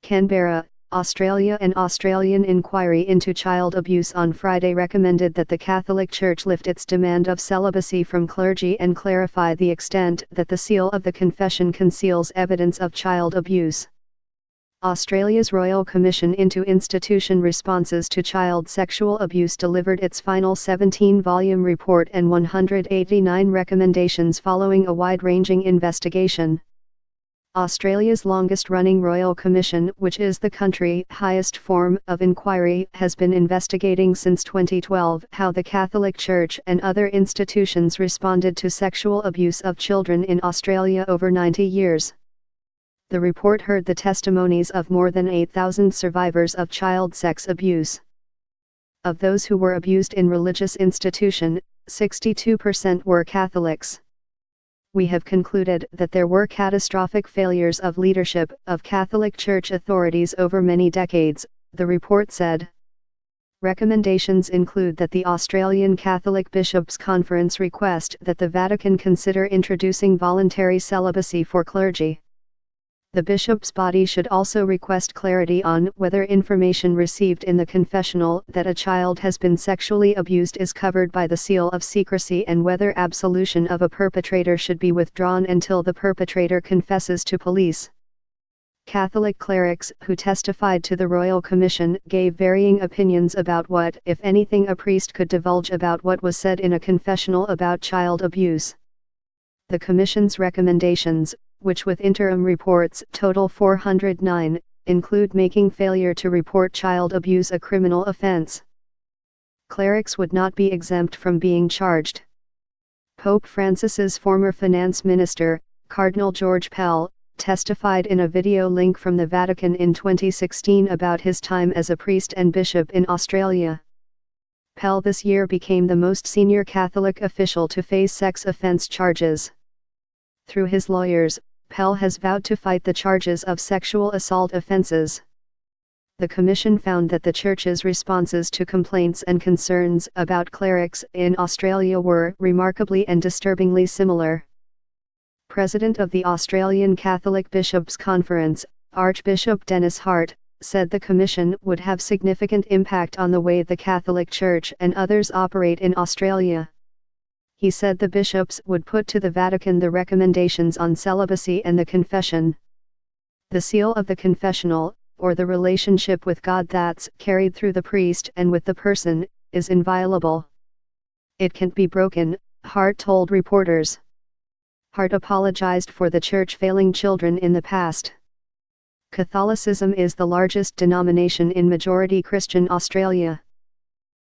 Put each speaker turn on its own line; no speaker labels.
Canberra, Australia. An Australian inquiry into child abuse on Friday recommended that the Catholic Church lift its demand of celibacy from clergy and clarify the extent that the seal of the confession conceals evidence of child abuse. Australia's Royal Commission into Institution Responses to Child Sexual Abuse delivered its final 17-volume report and 189 recommendations following a wide-ranging investigation. Australia's longest-running Royal Commission, which is the country's highest form of inquiry, has been investigating since 2012 how the Catholic Church and other institutions responded to sexual abuse of children in Australia over 90 years. The report heard the testimonies of more than 8,000 survivors of child sex abuse. Of those who were abused in religious institution, 62% were Catholics. We have concluded that there were catastrophic failures of leadership of Catholic Church authorities over many decades, the report said. Recommendations include that the Australian Catholic Bishops' Conference request that the Vatican consider introducing voluntary celibacy for clergy. The bishop's body should also request clarity on whether information received in the confessional that a child has been sexually abused is covered by the seal of secrecy and whether absolution of a perpetrator should be withdrawn until the perpetrator confesses to police. Catholic clerics who testified to the Royal Commission gave varying opinions about what, if anything, a priest could divulge about what was said in a confessional about child abuse. The Commission's recommendations, which with interim reports total 409, include making failure to report child abuse a criminal offense. Clerics would not be exempt from being charged. Pope Francis's former finance minister, Cardinal George Pell, testified in a video link from the Vatican in 2016 about his time as a priest and bishop in Australia. Pell this year became the most senior Catholic official to face sex offense charges. Through his lawyers, Pell has vowed to fight the charges of sexual assault offenses. The Commission found that the Church's responses to complaints and concerns about clerics in Australia were remarkably and disturbingly similar. President of the Australian Catholic Bishops' Conference, Archbishop Dennis Hart, said the Commission would have significant impact on the way the Catholic Church and others operate in Australia. He said the bishops would put to the Vatican the recommendations on celibacy and the confession. The seal of the confessional, or the relationship with God that's carried through the priest and with the person, is inviolable. It can't be broken, Hart told reporters. Hart apologized for the Church failing children in the past. Catholicism is the largest denomination in majority Christian Australia.